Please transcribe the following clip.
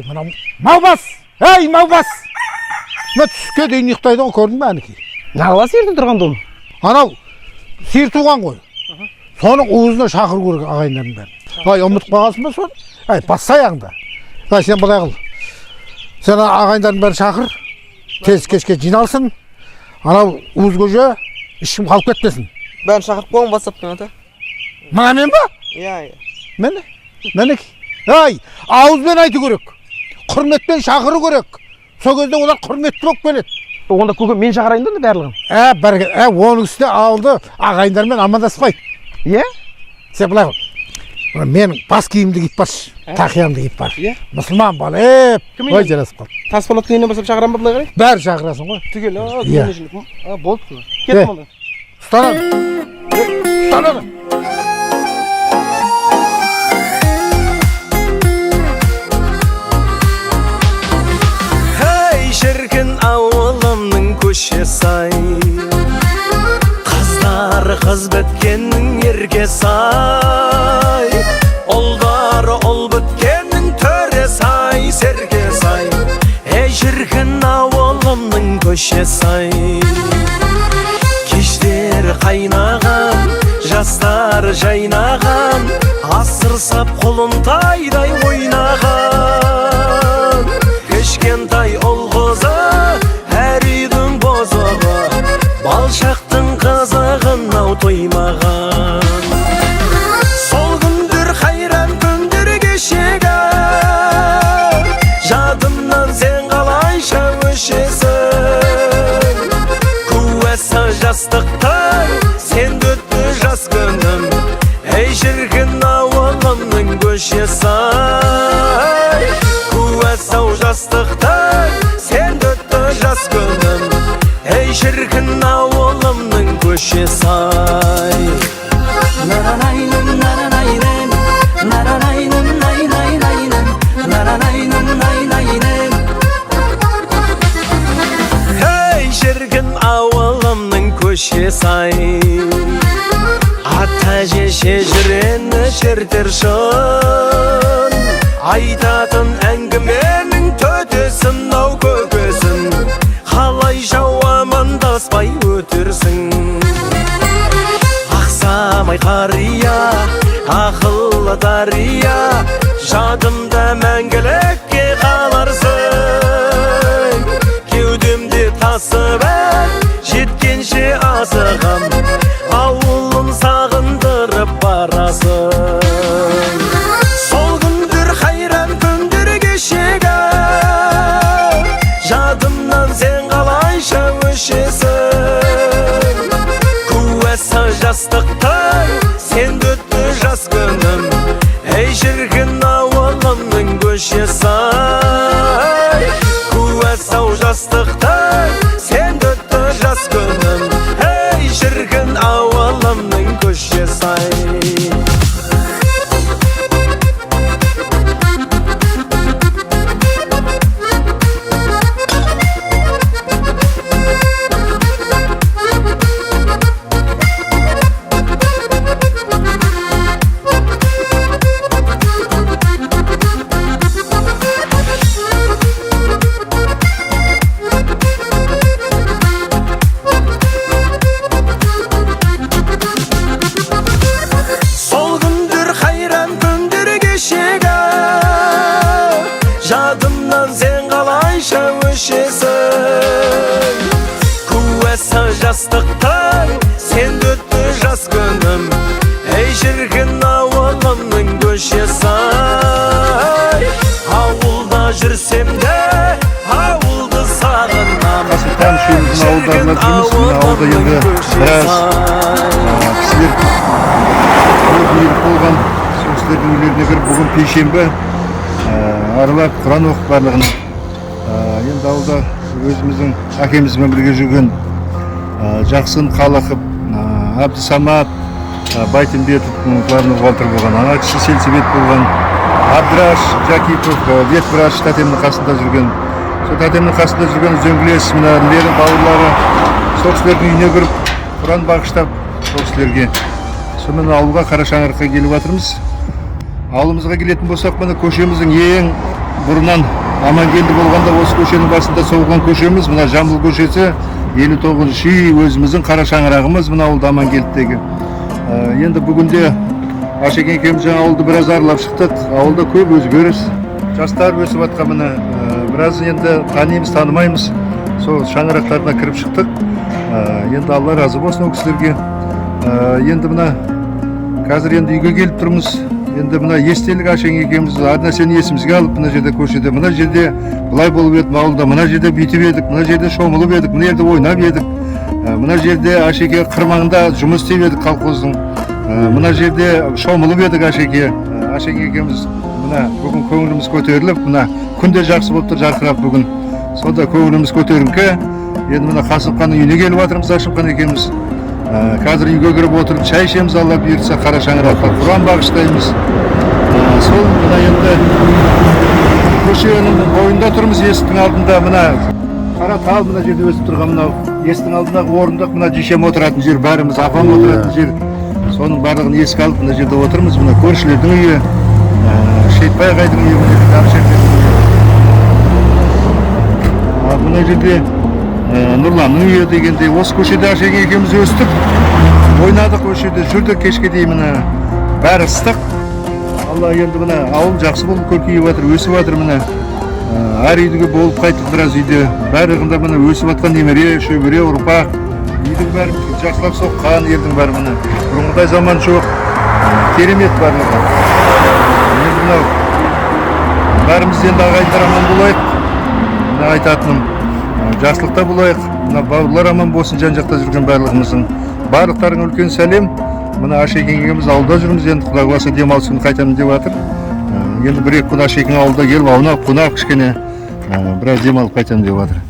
Ай, мына Маубас! Ей, Маубас! Мына түске дейін ұйықтайды ғой, көрдің бе әнекей? Нағыла сиырды тұрғанда оны? Анау, сиыр туған ғой. Соның уызына шақыру керек ағайындардың бәрін. Ай, ұмытып қалғансың ба соны? Ай, басса аяғыңда. Ай, сен былай қыл. Сен ағайындардың бәрін шақыр. Тез кешке жиналсын. Анау уыз көже ешкім қалып кетпесін. Бәрін шақырып қойған WhatsApp-тан ата. Мына мен ба? Иә. Мені? Ай, ауызбен айту керек. Құрметпен шақыру керек. Сол кезде олар құрметті болып келеді. Онда көке мен шақырайын да барлығын. Бәрекелді. Оның үстіне ауылды ағайындармен амандаспайды. Иә? Сен былай қыл. Мен бас киімді киіп баршы. Тақиямды киіп бар. Иә? Мұсылман бала. Ой, жарасып қал. Тасболаттың үйінен басып шақырам ба былай қарай? Бәрі шақырасың ғой. Түгел. Болды. Кеттім онда. Ұстанады. Шіркін ауылымның көшесі-ай, қыздар қыз біткеннің еркесі-ай, ұлдары ұл біткеннің төресі-ай, серкесі-ай. Ей шіркін ауылымның көшесі-ай, кештер қайнаған, жастар жайнаған, асыр сап құлынтайдай ойнаған. Кешкентай ұл қызы, әр үйдің бозығы, балшақтың қызығын ау тоймаған. Сол күндер қайран күндер кешегі, жадымнан сен қалайша өшесің. Куәсі жастықтың, сен өтті жас күнім, ей шіркін ауылымның көшесі-ай. Куәсі жастықтың, сен өтті жас күнім, ей шіркін ауылымның көшесі-ай. Наранайным, наранайным, наранайным, найнайнайным, наранайным, найнайным. Ей шіркін ауылымның көшесі-ай, ата шежірені шертер шын, айтатын әңгіменің төтесін ау көкесін, қалай жауамандаспай өтерсің. Ақсамай қария, ақылы дария, жадымда мәңгілікке қаларсың. Кеудемде тасып жеткенше асығам, ауылын сағындырып барасың. Сол күндер қайран күндер кешегі, жадымнан сен қалайша өшесің. Куәсі жастықтың, сен өтті жас күнім, ей шіркін ауылымның көшесі-ай. Куәсі жастықтың, сен өтті жас күнім, ей шіркін ауылымның көшесі-ай. Жадымнан сен қалайша өшесің. Куәсі жастықтың, сен өтті жас күнім, ей шіркін ауылымның көшесі-ай. Ауылда жүрсем де, ауылды сағынам, Қасымхан үшеуміздің ауылдарына жүрміз. Ауылда енді біраз кісілер үйіліп болған, сол кісілердің үйлеріне кіріп, бүгін пейшембі аралап Құран оқып барлығын. Енді ауылда өзіміздің әкемізбен бірге жүрген Жақсын Қалақов, Абдысамат, Байтымбетов бәрінің бухгалтер болған, ана кісі Селсебет болған, Абдраш Жакипов, ветврач тәтемнің қасында жүрген. Сол тәтемнің қасында жүрген үзеңгілес, мына мері бауырлары, сол кісілердің үйіне кіріп, Құран бағыштап, сол кісілерге. Сонымен ауылға Қарашаңыраққа келіп жатырмыз. Ауылымызға келетін болсақ, мына көшеміздің ең бұрыннан Амангелді болғанда осы көшенің басында соғылған көшеміз, мына Жамбыл көшесі 59 үй өзіміздің қара шаңырағымыз мына ауылда Амангелдідегі. Енді бүгінде Ашекең екеуміз жаңа ауылды біраз аралап шықтық. Ауылда көп өзгеріс. Жастар өсіп жатқан міне біраз енді танимыз, танымаймыз. Сол шаңырақтарына кіріп шықтық. Енді Алла разы болсын ол кісілерге. Енді мына қазір енді үйге келіп тұрмыз. Енді мына естелік Ашекең екеуміз әр нәрсені есімізге алып мына жерде көшеде, мына жерде былай болып еді ауылда, мына жерде бүйтіп едік, мына жерде шомылып едік, мына жерде ойнап едік. Мына жерде Ашеке қырмаңында жұмыс істеп едік колхоздың. Мына жерде шомылып едік Ашеке. Ашеке екеуміз мына бүгін көңіліміз көтеріліп, мына күнде жақсы болып тұр, жарқырап бүгін. Сонда көңіліміз көтеріңкі. Енді мына Қасымханның үйіне келіп жатырмыз Ашымхан екеуміз. Қазір үйге кіріп отырып шай ішеміз, Алла бұйыртса, қара шаңыраққа Құран бағыштаймыз. Сол мына енді көшенің бойында тұрмыз, есіктің алдында мына қара тал мына жерде өсіп тұрған мынау есіктің алдындағы орындық, мына жешем отыратын жер, бәріміз апам отыратын жер. Соның барлығын еске алып мына жерде отырмыз. Мына көршілердің үйі, Шейтбай ағайдың үйі, мына жерде Нұрланның үйі дегендей. Осы көшеде Ашекең екеуміз өстік, ойнадық, көшеде жүрдік кешке дейін. Міне бәрі ыстық. Алла енді міне ауыл жақсы болып көркейіп жатыр, өсіп жатыр. Міне әр үйдегі болып қайттық біраз үйде. Барлығында міне өсіп жатқан немере, шөбере, ұрпақ. Үйдің бәрі жақсылап соққан, елдің бәрі міне. Бұрынғыдай заман жоқ, керемет барлығы. Енді мынау бәріміз енді ағайындар аман болайық. Міне айтатыным, жақсылықта болайық. Мына бауырлар аман болсын, жан-жақта жүрген барлығымыздың. Барлықтарыңа үлкен сәлем. Мына Ашекең екеуміз ауылда жүрміз, енді Құдай қаласа демалыс күні қайтамын деп жатыр. Енді бір-екі күн Ашекең ауылда келіп, аунап, қунап кішкене біраз демалып қайтамын деп жатыр.